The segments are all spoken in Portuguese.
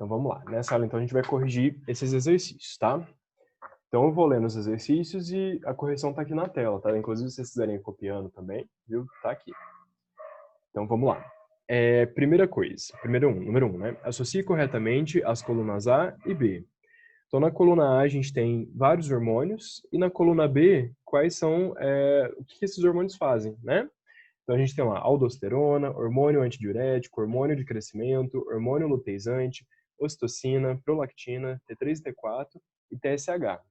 Então vamos lá. Nessa aula então a gente vai corrigir esses exercícios, tá? Então eu vou lendo os exercícios e a correção tá aqui na tela, tá? Inclusive se vocês quiserem ir copiando também, viu? Tá aqui. Então vamos lá. Primeira coisa, número 1, né? Associe corretamente as colunas A e B. Então na coluna A a gente tem vários hormônios e na coluna B quais são, o que esses hormônios fazem, né? Então a gente tem lá aldosterona, hormônio antidiurético, hormônio de crescimento, hormônio luteizante, ocitocina, prolactina, T3 e T4 e TSH.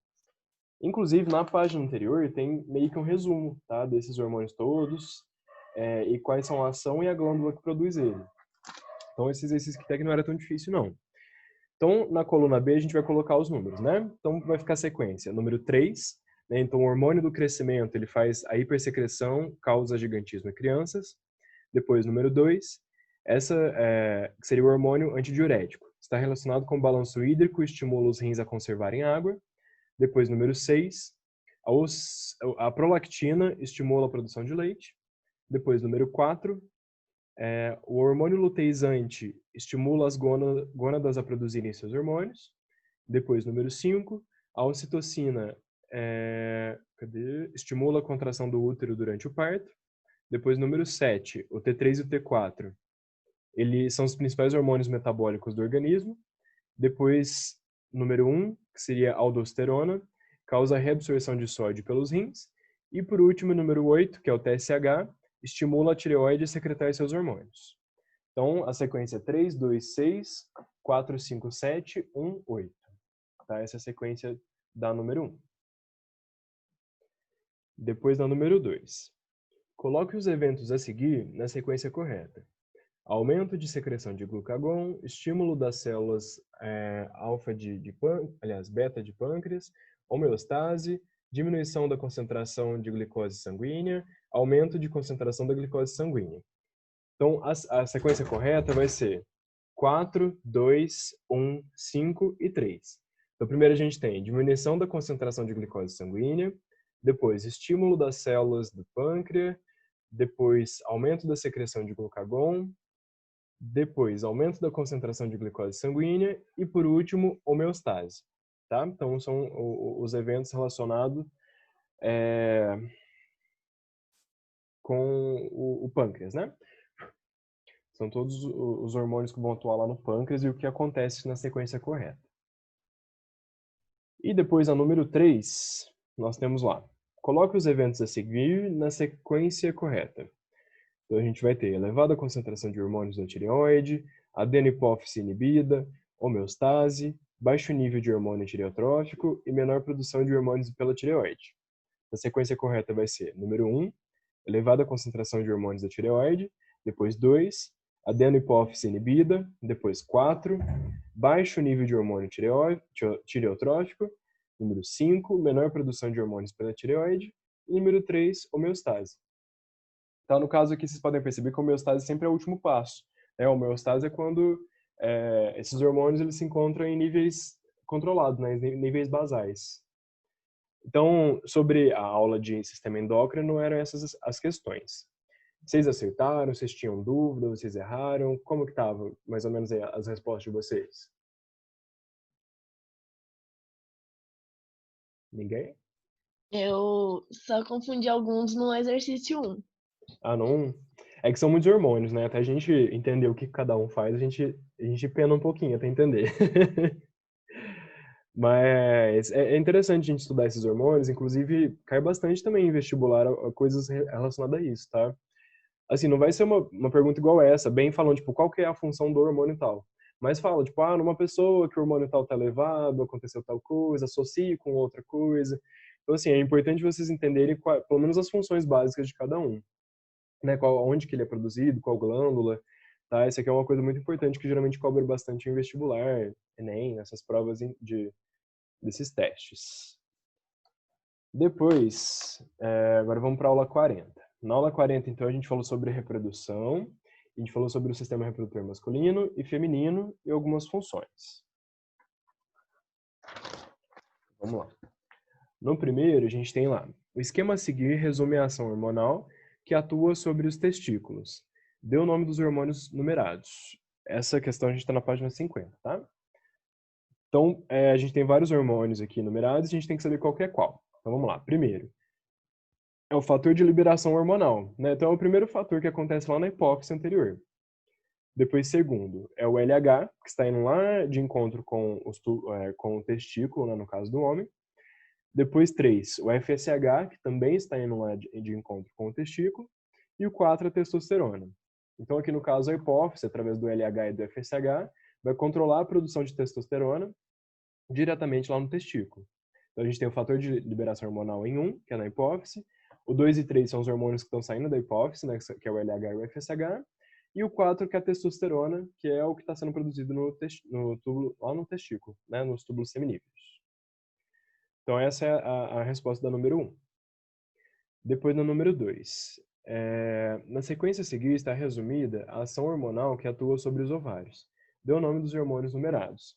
Inclusive, na página anterior tem meio que um resumo, tá, desses hormônios todos e quais são a ação e a glândula que produz ele. Então esse exercício aqui até que não era tão difícil, não. Então, na coluna B, a gente vai colocar os números, né? Então, vai ficar a sequência. Número 3, né? Então, o hormônio do crescimento, ele faz a hipersecreção, causa gigantismo em crianças. Depois, número 2, essa que seria o hormônio antidiurético. Está relacionado com o balanço hídrico, estimula os rins a conservarem água. Depois, número 6, a prolactina estimula a produção de leite. Depois, número 4, o hormônio luteizante estimula as gônadas a produzirem seus hormônios. Depois, número 5, a ocitocina estimula a contração do útero durante o parto. Depois, número 7, o T3 e o T4, eles são os principais hormônios metabólicos do organismo. Depois, número 1, que seria a aldosterona, causa a reabsorção de sódio pelos rins. E por último, número 8, que é o TSH, estimula a tireoide a secretar seus hormônios. Então, a sequência é 3, 2, 6, 4, 5, 7, 1, 8. Tá? Essa é a sequência da número 1. Depois da número 2. Coloque os eventos a seguir na sequência correta. Aumento de secreção de glucagon, estímulo das células beta de pâncreas, homeostase, diminuição da concentração de glicose sanguínea, aumento de concentração da glicose sanguínea. Então, a sequência correta vai ser 4, 2, 1, 5 e 3. Então, primeiro a gente tem diminuição da concentração de glicose sanguínea, depois estímulo das células do pâncreas, depois aumento da secreção de glucagon, depois aumento da concentração de glicose sanguínea e, por último, homeostase. Tá? Então, são os eventos relacionados com o pâncreas, né? São todos os hormônios que vão atuar lá no pâncreas e o que acontece na sequência correta. E depois, a número 3, nós temos lá. Coloque os eventos a seguir na sequência correta. Então, a gente vai ter elevada concentração de hormônios da tireoide, adenopófise inibida, homeostase, baixo nível de hormônio tireotrófico e menor produção de hormônios pela tireoide. A sequência correta vai ser número 1, elevada concentração de hormônios da tireoide, depois 2, adenopófise inibida, depois 4, baixo nível de hormônio tireotrófico, número 5, menor produção de hormônios pela tireoide, e número 3, homeostase. Então, no caso aqui, vocês podem perceber que a homeostase sempre é o último passo. A homeostase é quando esses hormônios eles se encontram em níveis controlados, né, em níveis basais. Então, sobre a aula de sistema endócrino, eram essas as questões. Vocês acertaram? Vocês tinham dúvida? Vocês erraram? Como que estava, mais ou menos, as respostas de vocês? Ninguém? Eu só confundi alguns no exercício 1. Ah, não? É que são muitos hormônios, né? Até a gente entender o que cada um faz, a gente pena um pouquinho até entender. Mas é interessante a gente estudar esses hormônios, inclusive cai bastante também em vestibular a coisas relacionadas a isso, tá? Assim, não vai ser uma pergunta igual essa, bem falando, tipo, qual que é a função do hormônio tal. Mas fala, tipo, numa pessoa que o hormônio tal tá elevado, aconteceu tal coisa, associe com outra coisa. Então, assim, é importante vocês entenderem pelo menos as funções básicas de cada um, né? Onde que ele é produzido, qual glândula, tá? Isso aqui é uma coisa muito importante que geralmente cobra bastante em vestibular, Enem, essas provas desses testes. Depois, agora vamos para a aula 40. Na aula 40, então, a gente falou sobre reprodução, a gente falou sobre o sistema reprodutor masculino e feminino e algumas funções. Vamos lá. No primeiro, a gente tem lá, o esquema a seguir resume a ação hormonal que atua sobre os testículos. Dê o nome dos hormônios numerados. Essa questão a gente está na página 50, tá? Então, a gente tem vários hormônios aqui enumerados e a gente tem que saber qual que é qual. Então, vamos lá. Primeiro, é o fator de liberação hormonal, né? Então, é o primeiro fator que acontece lá na hipófise anterior. Depois, segundo, é o LH, que está indo lá de encontro com o testículo, né, no caso do homem. Depois, 3, o FSH, que também está indo lá de encontro com o testículo. E o 4, a testosterona. Então, aqui no caso, a hipófise, através do LH e do FSH, vai controlar a produção de testosterona diretamente lá no testículo. Então, a gente tem o fator de liberação hormonal em 1, que é na hipófise. O 2 e 3 são os hormônios que estão saindo da hipófise, né, que é o LH e o FSH. E o 4, que é a testosterona, que é o que está sendo produzido no túbulo, lá no testículo, né, nos túbulos seminíferos. Então, essa é a resposta da número 1. Depois, no número 2. Na sequência a seguir está resumida a ação hormonal que atua sobre os ovários. Deu o nome dos hormônios numerados.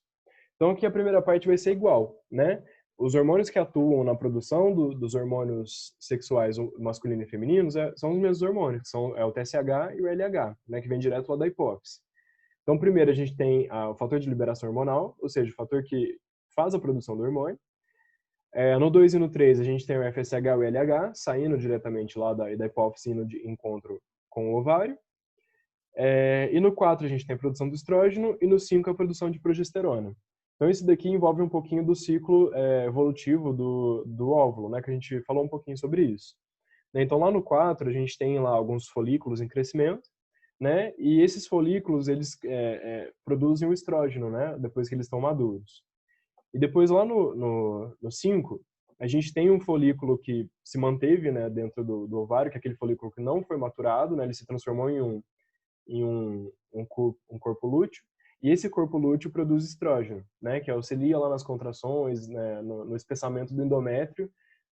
Então, aqui a primeira parte vai ser igual, né? Os hormônios que atuam na produção dos hormônios sexuais masculino e feminino são os mesmos hormônios, que são o TSH e o LH, né, que vem direto lá da hipófise. Então, primeiro a gente tem o fator de liberação hormonal, ou seja, o fator que faz a produção do hormônio. No 2 e no 3 a gente tem o FSH e o LH, saindo diretamente lá da hipófise, indo de encontro com o ovário. E no 4 a gente tem a produção do estrógeno, e no 5 a produção de progesterona. Então, isso daqui envolve um pouquinho do ciclo evolutivo do óvulo, né, que a gente falou um pouquinho sobre isso. Então, lá no 4, a gente tem lá alguns folículos em crescimento, né, e esses folículos, eles produzem o estrógeno, né, depois que eles estão maduros. E depois, lá no 5, a gente tem um folículo que se manteve, né, dentro do ovário, que é aquele folículo que não foi maturado, né, ele se transformou em um corpo lúteo. E esse corpo lúteo produz estrógeno, né, que auxilia lá nas contrações, né, no espessamento do endométrio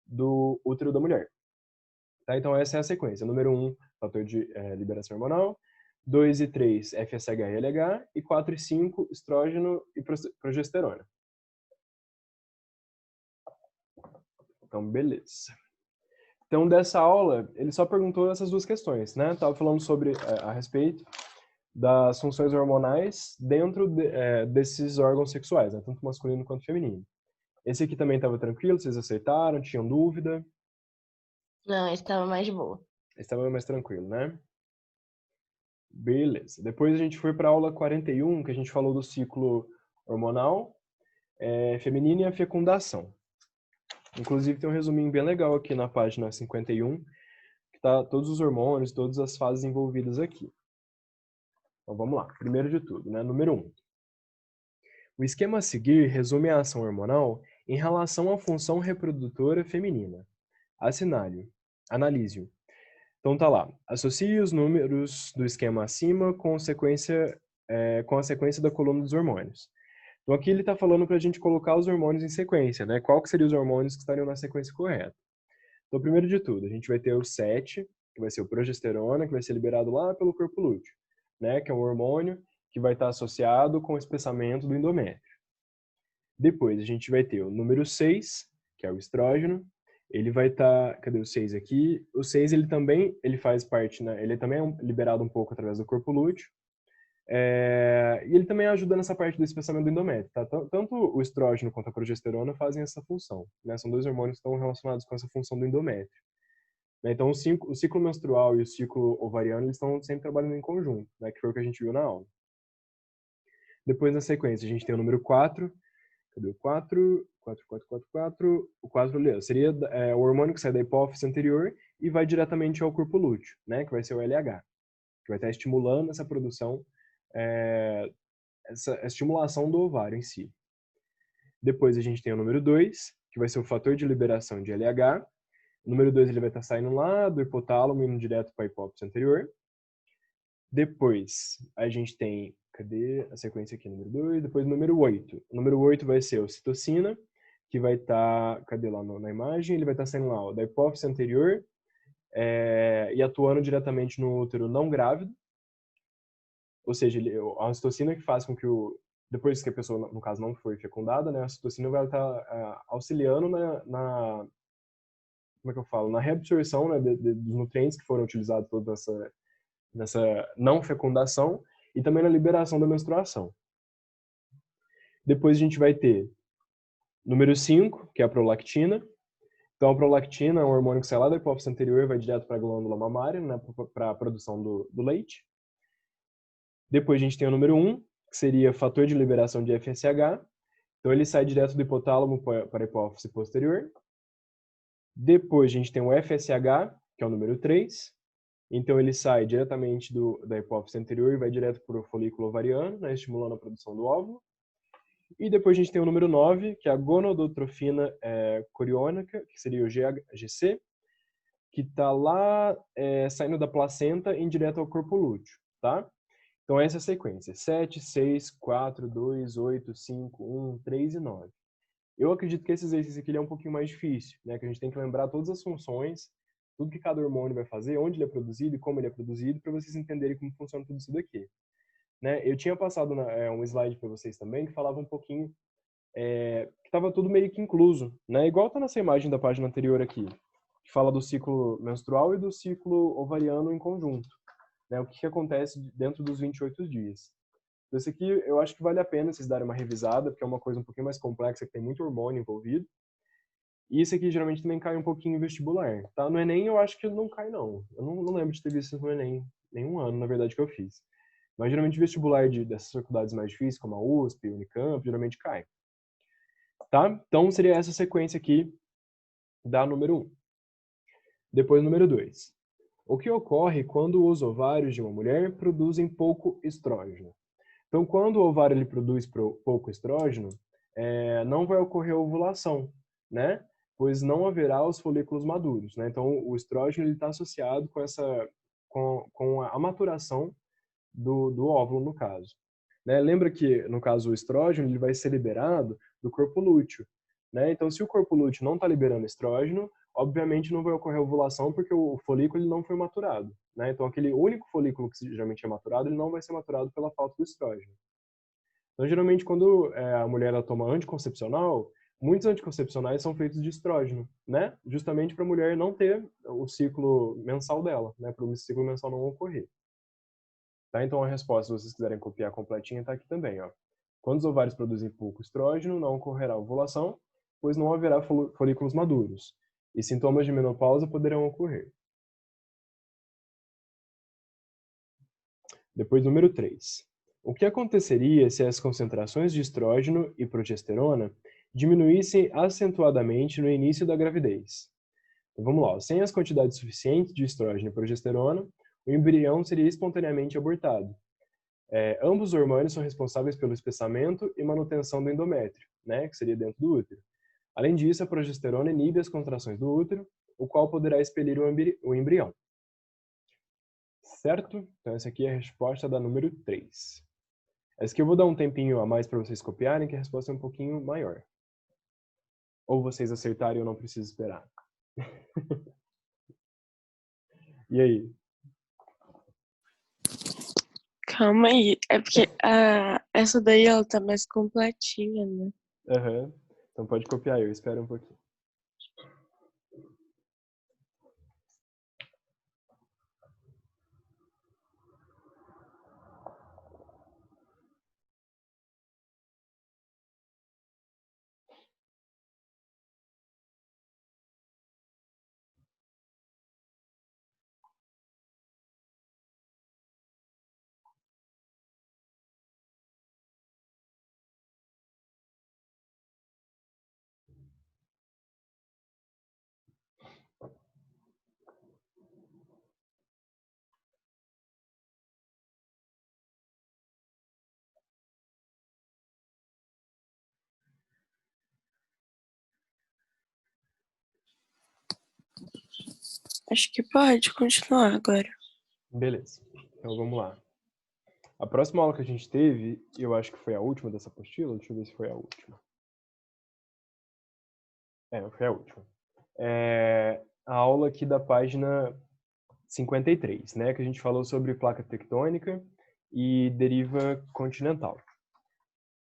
do útero da mulher. Tá? Então, essa é a sequência. Número 1, fator de liberação hormonal. 2 e 3, FSH e LH. E 4 e 5, estrógeno e progesterona. Então, beleza. Então, dessa aula, ele só perguntou essas duas questões, né? Tava falando sobre, a respeito das funções hormonais dentro desses órgãos sexuais, né? Tanto masculino quanto feminino. Esse aqui também estava tranquilo, vocês aceitaram, tinham dúvida? Não, estava mais de boa. Esse estava mais tranquilo, né? Beleza. Depois a gente foi para a aula 41, que a gente falou do ciclo hormonal feminino e a fecundação. Inclusive tem um resuminho bem legal aqui na página 51, que tá todos os hormônios, todas as fases envolvidas aqui. Então vamos lá. Primeiro de tudo, né? Número 1. O esquema a seguir resume a ação hormonal em relação à função reprodutora feminina. Analise-o. Então tá lá. Associe os números do esquema acima com a sequência da coluna dos hormônios. Então aqui ele está falando para a gente colocar os hormônios em sequência, né? Qual que seriam os hormônios que estariam na sequência correta? Então, primeiro de tudo, a gente vai ter o 7, que vai ser o progesterona, que vai ser liberado lá pelo corpo lúteo, né? Que é um hormônio que vai estar associado com o espessamento do endométrio. Depois a gente vai ter o número 6, que é o estrógeno. Ele vai estar, cadê o 6 aqui? O 6 ele faz parte, né? Ele também é liberado um pouco através do corpo lúteo. E ele também ajuda nessa parte do espessamento do endométrio, tá? Tanto o estrógeno quanto a progesterona fazem essa função, né? São dois hormônios que estão relacionados com essa função do endométrio. Então, o ciclo menstrual e o ciclo ovariano, eles estão sempre trabalhando em conjunto, né? Que foi o que a gente viu na aula. Depois, na sequência, a gente tem o número 4. Cadê o 4? 4, 4, 4, 4. O 4 seria o hormônio que sai da hipófise anterior e vai diretamente ao corpo lúteo, né? Que vai ser o LH, que vai estar estimulando essa produção, essa estimulação do ovário em si. Depois a gente tem o número 2, que vai ser o fator de liberação de LH. O número 2 ele vai estar saindo lá do hipotálamo, indo direto para a hipófise anterior. Depois a gente tem, cadê a sequência aqui? Número 2, depois o número 8. O número 8 vai ser a ocitocina, que vai estar, cadê lá na imagem? Ele vai estar saindo lá da hipófise anterior e atuando diretamente no útero não grávido. Ou seja, a ocitocina que faz com que depois que a pessoa, no caso, não foi fecundada, né, a ocitocina vai estar auxiliando como é que eu falo? Na reabsorção, né, dos nutrientes que foram utilizados toda nessa não fecundação e também na liberação da menstruação. Depois a gente vai ter número 5, que é a prolactina. Então, a prolactina é um hormônio que sai lá da hipófise anterior e vai direto para a glândula mamária, né, para a produção do leite. Depois a gente tem o número 1, que seria fator de liberação de FSH. Então, ele sai direto do hipotálamo para a hipófise posterior. Depois a gente tem o FSH, que é o número 3. Então, ele sai diretamente da hipófise anterior e vai direto para o folículo ovariano, né, estimulando a produção do óvulo. E depois a gente tem o número 9, que é a gonadotrofina coriônica, que seria o GC, que está lá saindo da placenta em direto ao corpo lúteo, tá? Então, essa é a sequência. 7, 6, 4, 2, 8, 5, 1, 3 e 9. Eu acredito que esse exercício aqui é um pouquinho mais difícil, né? Que a gente tem que lembrar todas as funções, tudo que cada hormônio vai fazer, onde ele é produzido e como ele é produzido, para vocês entenderem como funciona tudo isso daqui. Né? Eu tinha passado um slide para vocês também que falava um pouquinho que estava tudo meio que incluso, né? Igual está nessa imagem da página anterior aqui, que fala do ciclo menstrual e do ciclo ovariano em conjunto, né? O que acontece dentro dos 28 dias. Então, esse aqui eu acho que vale a pena vocês darem uma revisada, porque é uma coisa um pouquinho mais complexa, que tem muito hormônio envolvido. E isso aqui geralmente também cai um pouquinho em vestibular, tá? No Enem eu acho que não cai, não. Eu não lembro de ter visto isso no Enem, nenhum ano, na verdade, que eu fiz. Mas geralmente vestibular dessas faculdades mais difíceis, como a USP, Unicamp, geralmente cai. Tá? Então seria essa sequência aqui da número 1. Depois número 2. O que ocorre quando os ovários de uma mulher produzem pouco estrógeno? Então, quando o ovário ele produz pouco estrógeno, não vai ocorrer ovulação, né? Pois não haverá os folículos maduros, né? Então, o estrógeno está associado com a maturação do óvulo, no caso. Né? Lembra que, no caso, o estrógeno ele vai ser liberado do corpo lúteo. Né? Então, se o corpo lúteo não está liberando estrógeno, obviamente não vai ocorrer ovulação porque o folículo ele não foi maturado. Né? Então, aquele único folículo que geralmente é maturado, ele não vai ser maturado pela falta do estrógeno. Então, geralmente, quando a mulher ela toma anticoncepcional, muitos anticoncepcionais são feitos de estrógeno, né? Justamente para a mulher não ter o ciclo mensal dela, né? Para o ciclo mensal não ocorrer. Tá? Então, a resposta, se vocês quiserem copiar completinha, está aqui também. Ó. Quando os ovários produzem pouco estrógeno, não ocorrerá ovulação, pois não haverá folículos maduros, e sintomas de menopausa poderão ocorrer. Depois, número 3. O que aconteceria se as concentrações de estrógeno e progesterona diminuíssem acentuadamente no início da gravidez? Então, vamos lá. Sem as quantidades suficientes de estrógeno e progesterona, o embrião seria espontaneamente abortado. Ambos os hormônios são responsáveis pelo espessamento e manutenção do endométrio, né, que seria dentro do útero. Além disso, a progesterona inibe as contrações do útero, o qual poderá expelir o embrião. Certo? Então, essa aqui é a resposta da número 3. Essa aqui eu vou dar um tempinho a mais para vocês copiarem, que a resposta é um pouquinho maior. Ou vocês acertarem, eu não preciso esperar. E aí? Calma aí, é porque essa daí ela tá mais completinha, né? Uhum. Então pode copiar, eu espero um pouquinho. Acho que pode continuar agora. Beleza. Então vamos lá. A próxima aula que a gente teve, eu acho que foi a última dessa apostila, deixa eu ver se foi a última. Foi a última. A aula aqui da página 53, né, que a gente falou sobre placa tectônica e deriva continental,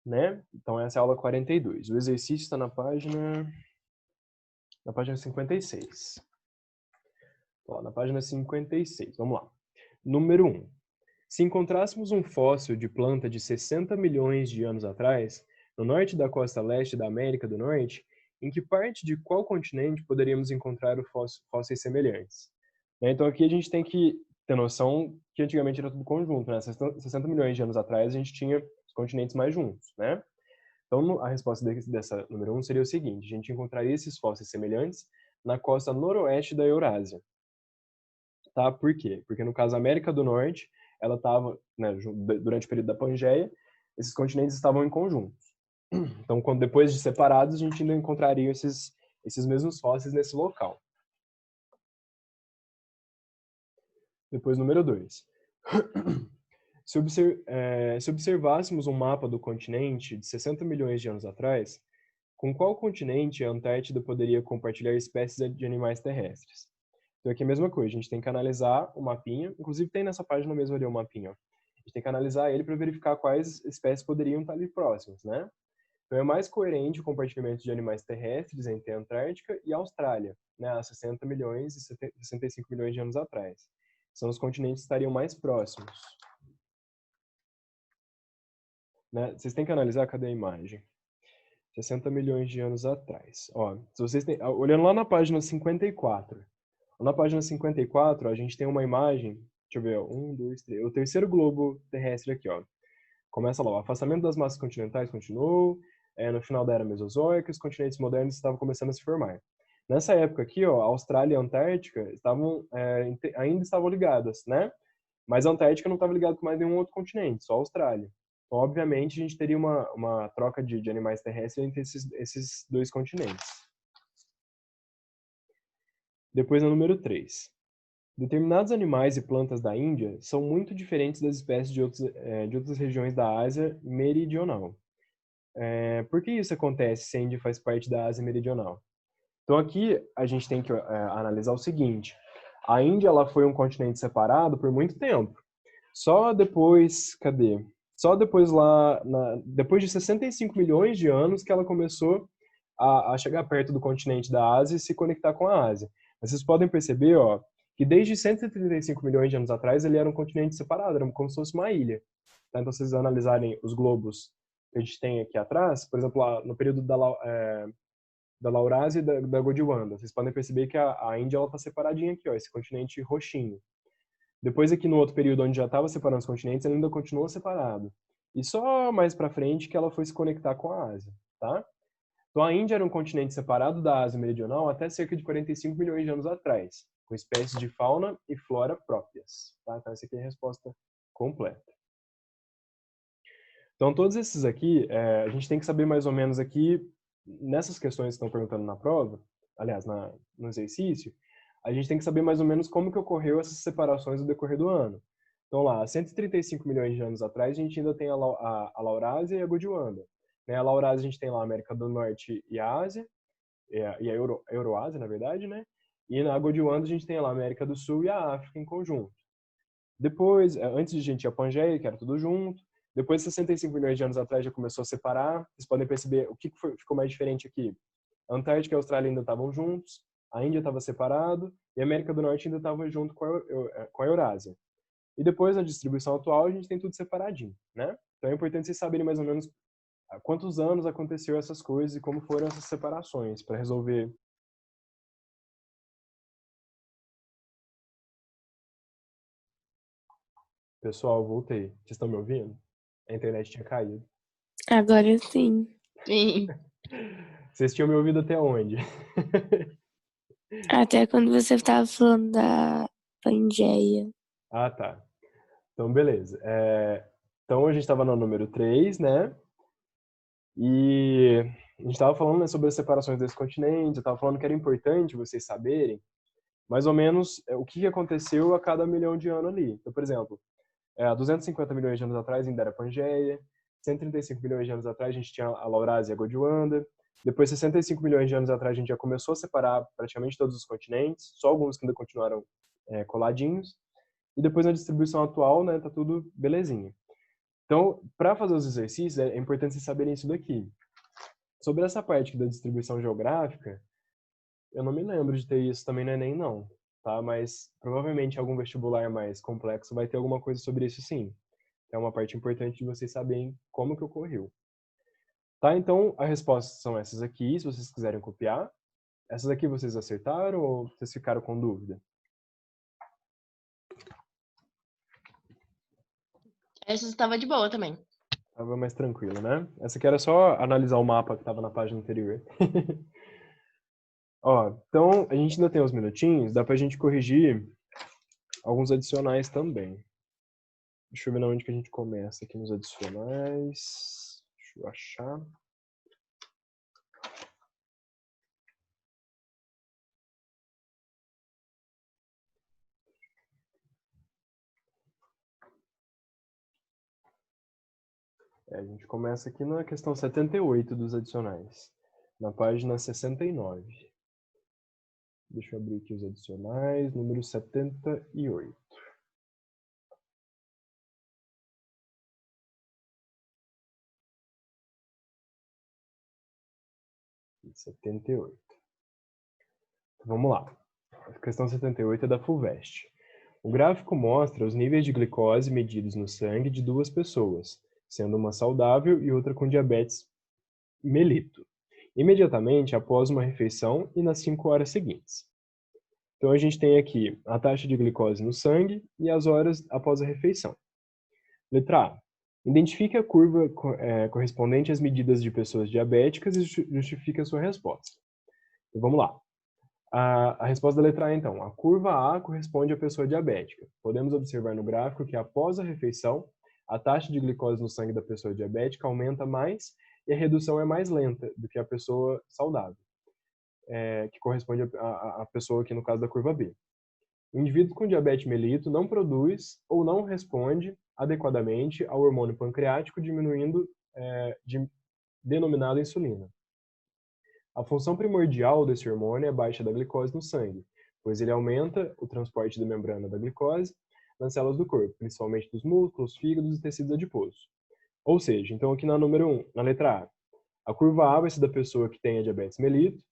né? Então essa é a aula 42. O exercício está na página 56. Ó, na página 56, vamos lá. Número 1. Se encontrássemos um fóssil de planta de 60 milhões de anos atrás, no norte da costa leste da América do Norte, em que parte de qual continente poderíamos encontrar fósseis semelhantes? Né, então aqui a gente tem que ter noção que antigamente era tudo conjunto, né? 60 milhões de anos atrás a gente tinha os continentes mais juntos, né? Então a resposta dessa número 1 seria o seguinte: a gente encontraria esses fósseis semelhantes na costa noroeste da Eurásia. Tá? Por quê? Porque no caso a América do Norte, ela estava, né, durante o período da Pangeia, esses continentes estavam em conjunto. Então, depois de separados, a gente ainda encontraria esses mesmos fósseis nesse local. Depois, número 2. Se observássemos um mapa do continente de 60 milhões de anos atrás, com qual continente a Antártida poderia compartilhar espécies de animais terrestres? Então aqui é a mesma coisa, a gente tem que analisar o mapinha, inclusive tem nessa página mesmo ali o mapinha, ó. A gente tem que analisar ele para verificar quais espécies poderiam estar ali próximas, né? Então é mais coerente o compartilhamento de animais terrestres entre a Antártica e a Austrália, né, há 60 milhões e 65 milhões de anos atrás. São os continentes que estariam mais próximos. Né? Vocês têm que analisar, cadê a imagem? 60 milhões de anos atrás. Ó, se vocês têm, olhando lá na página 54, na página 54, a gente tem uma imagem, deixa eu ver, 1, 2, 3, o terceiro globo terrestre aqui, ó. Começa lá, o afastamento das massas continentais continuou, no final da era Mesozoica, os continentes modernos estavam começando a se formar. Nessa época aqui, ó, a Austrália e a Antártica ainda estavam ligadas, né? Mas a Antártica não estava ligada com mais nenhum outro continente, só a Austrália. Então, obviamente, a gente teria uma troca de animais terrestres entre esses dois continentes. Depois, no número 3. Determinados animais e plantas da Índia são muito diferentes das espécies de outras regiões da Ásia Meridional. Por que isso acontece se a Índia faz parte da Ásia Meridional? Então aqui a gente tem que analisar o seguinte: a Índia ela foi um continente separado por muito tempo. Só depois, cadê? Só depois depois de 65 milhões de anos que ela começou a chegar perto do continente da Ásia e se conectar com a Ásia. Mas vocês podem perceber, ó, que desde 135 milhões de anos atrás ele era um continente separado, era como se fosse uma ilha. Tá? Então, se vocês analisarem os globos que a gente tem aqui atrás, por exemplo, lá no período da Laurásia e da Gondwana, vocês podem perceber que a Índia está separadinha aqui, ó, esse continente roxinho. Depois aqui no outro período onde já estava separando os continentes, ele ainda continuou separado. E só mais para frente que ela foi se conectar com a Ásia, tá? Então a Índia era um continente separado da Ásia Meridional até cerca de 45 milhões de anos atrás, com espécies de fauna e flora próprias, tá? Então essa aqui é a resposta completa. Então todos esses aqui, a gente tem que saber mais ou menos aqui, nessas questões que estão perguntando na prova, aliás, no exercício, a gente tem que saber mais ou menos como que ocorreu essas separações no decorrer do ano. Então lá, 135 milhões de anos atrás, a gente ainda tem a Laurásia e a Gondwana. Né? A Laurásia a gente tem lá a América do Norte e a Ásia, e a Euroásia, na verdade, né? E na Gondwana a gente tem lá a América do Sul e a África em conjunto. Depois, antes de a gente ir a Pangeia, que era tudo junto, depois de 65 milhões de anos atrás já começou a separar. Vocês podem perceber o que ficou mais diferente aqui. A Antártica e a Austrália ainda estavam juntos, a Índia estava separado e a América do Norte ainda estava junto com a Eurásia. E depois, na distribuição atual, a gente tem tudo separadinho, né? Então é importante vocês saberem mais ou menos há quantos anos aconteceu essas coisas e como foram essas separações para resolver. Pessoal, voltei. Vocês estão me ouvindo? A internet tinha caído. Agora sim. Sim. Vocês tinham me ouvido até onde? Até quando você estava falando da Pangeia. Ah, tá. Então, beleza. Então, a gente estava no número 3, né? E a gente estava falando, né, sobre as separações desses continentes. Eu estava falando que era importante vocês saberem mais ou menos o que aconteceu a cada milhão de anos ali. Então, por exemplo, há 250 milhões de anos atrás ainda era Pangeia, 135 milhões de anos atrás a gente tinha a Laurásia e a Gondwana, depois 65 milhões de anos atrás a gente já começou a separar praticamente todos os continentes, só alguns que ainda continuaram coladinhos, e depois na distribuição atual, né, tá tudo belezinha. Então, para fazer os exercícios, é importante vocês saberem isso daqui. Sobre essa parte da distribuição geográfica, eu não me lembro de ter isso também no Enem, não. Tá? Mas provavelmente algum vestibular mais complexo vai ter alguma coisa sobre isso sim. É uma parte importante de vocês saberem como que ocorreu. Tá, então a resposta são essas aqui, se vocês quiserem copiar. Essas aqui vocês acertaram ou vocês ficaram com dúvida? Essa estava de boa também. Tava mais tranquilo, né? Essa aqui era só analisar o mapa que estava na página anterior. Ó, então a gente ainda tem uns minutinhos, dá pra gente corrigir alguns adicionais também. Deixa eu ver onde que a gente começa aqui nos adicionais. Deixa eu achar. A gente começa aqui na questão 78 dos adicionais, na página 69. Deixa eu abrir aqui os adicionais, número 78. Então, vamos lá. A questão 78 é da FUVEST. O gráfico mostra os níveis de glicose medidos no sangue de duas pessoas, sendo uma saudável e outra com diabetes melito, imediatamente após uma refeição e nas 5 horas seguintes. Então a gente tem aqui a taxa de glicose no sangue e as horas após a refeição. Letra A. Identifique a curva correspondente às medidas de pessoas diabéticas e justifique a sua resposta. Então vamos lá. A resposta da letra A, então. A curva A corresponde à pessoa diabética. Podemos observar no gráfico que após a refeição, a taxa de glicose no sangue da pessoa diabética aumenta mais e a redução é mais lenta do que a pessoa saudável, que corresponde à pessoa aqui no caso da curva B. O indivíduo com diabetes melito não produz ou não responde adequadamente ao hormônio pancreático denominado insulina. A função primordial desse hormônio é a baixa da glicose no sangue, pois ele aumenta o transporte da membrana da glicose nas células do corpo, principalmente dos músculos, fígados e tecidos adiposos. Ou seja, então aqui na número 1, na letra A curva A vai ser da pessoa que tem a diabetes mellitus.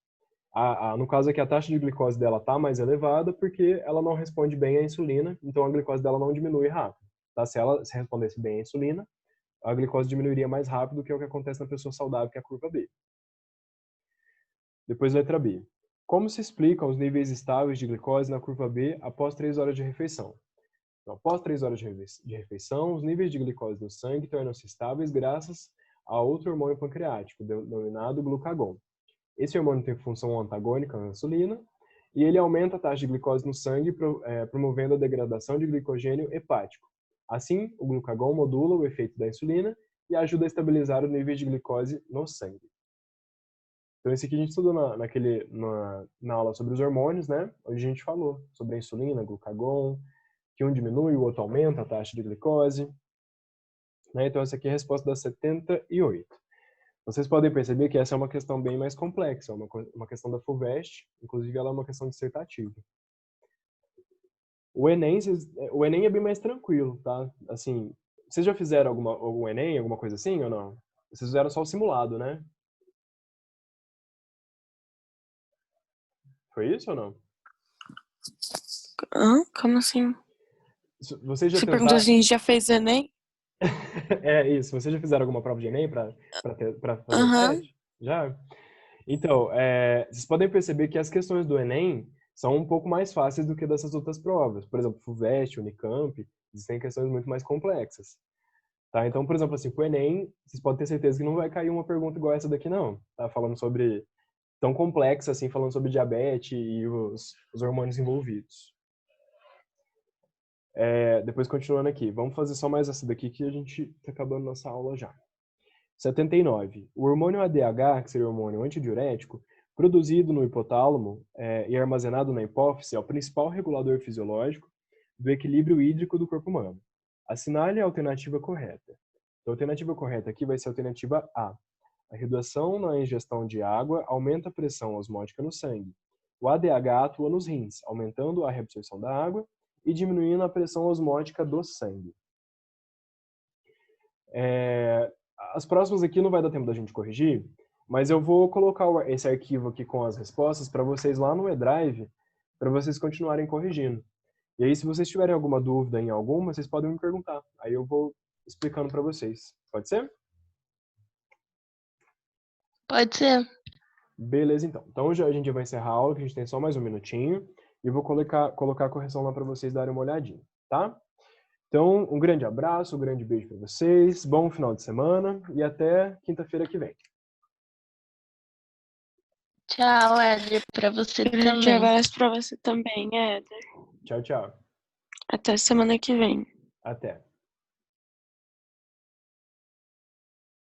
No caso aqui, a taxa de glicose dela está mais elevada porque ela não responde bem à insulina, então a glicose dela não diminui rápido. Tá? Se ela se respondesse bem à insulina, a glicose diminuiria mais rápido do que o que acontece na pessoa saudável, que é a curva B. Depois, letra B. Como se explicam os níveis estáveis de glicose na curva B após 3 horas de refeição? Então, após 3 horas de refeição, os níveis de glicose no sangue tornam-se estáveis graças a outro hormônio pancreático, denominado glucagon. Esse hormônio tem função antagônica à insulina e ele aumenta a taxa de glicose no sangue, promovendo a degradação de glicogênio hepático. Assim, o glucagon modula o efeito da insulina e ajuda a estabilizar o nível de glicose no sangue. Então, esse aqui a gente estudou na aula sobre os hormônios, né? Onde a gente falou sobre a insulina, glucagon, que um diminui, o outro aumenta a taxa de glicose. Né? Então, essa aqui é a resposta da 78. Vocês podem perceber que essa é uma questão bem mais complexa, uma questão da FUVEST, inclusive ela é uma questão dissertativa. O Enem é bem mais tranquilo, tá? Assim, vocês já fizeram algum Enem, alguma coisa assim ou não? Vocês fizeram só o simulado, né? Foi isso ou não? Como assim? Vocês já Você perguntou se a gente já fez Enem? É isso. Vocês já fizeram alguma prova de Enem para fazer o Aham. teste? Já? Então, vocês podem perceber que as questões do Enem são um pouco mais fáceis do que dessas outras provas. Por exemplo, FUVEST, Unicamp, existem questões muito mais complexas. Tá? Então, por exemplo, assim, com o Enem, vocês podem ter certeza que não vai cair uma pergunta igual essa daqui, não. Tá? Falando sobre, tão complexa assim, falando sobre diabetes e os hormônios envolvidos. Depois, continuando aqui, vamos fazer só mais essa daqui que a gente está acabando nossa aula já. 79. O hormônio ADH, que seria o hormônio antidiurético, produzido no hipotálamo e armazenado na hipófise, é o principal regulador fisiológico do equilíbrio hídrico do corpo humano. Assinale a alternativa correta. Então, a alternativa correta aqui vai ser a alternativa A. A redução na ingestão de água aumenta a pressão osmótica no sangue. O ADH atua nos rins, aumentando a reabsorção da água e diminuindo a pressão osmótica do sangue. As próximas aqui não vai dar tempo da gente corrigir, mas eu vou colocar esse arquivo aqui com as respostas para vocês lá no eDrive, para vocês continuarem corrigindo. E aí, se vocês tiverem alguma dúvida em alguma, vocês podem me perguntar. Aí eu vou explicando para vocês. Pode ser? Pode ser. Beleza, então. Então a gente já vai encerrar a aula, que a gente tem só mais um minutinho. E eu vou colocar a correção lá para vocês darem uma olhadinha, tá? Então, um grande abraço, um grande beijo para vocês. Bom final de semana e até quinta-feira que vem. Tchau, Éder, pra você Grande também. abraço pra você também, Éder. Tchau, tchau. Até semana que vem. Até.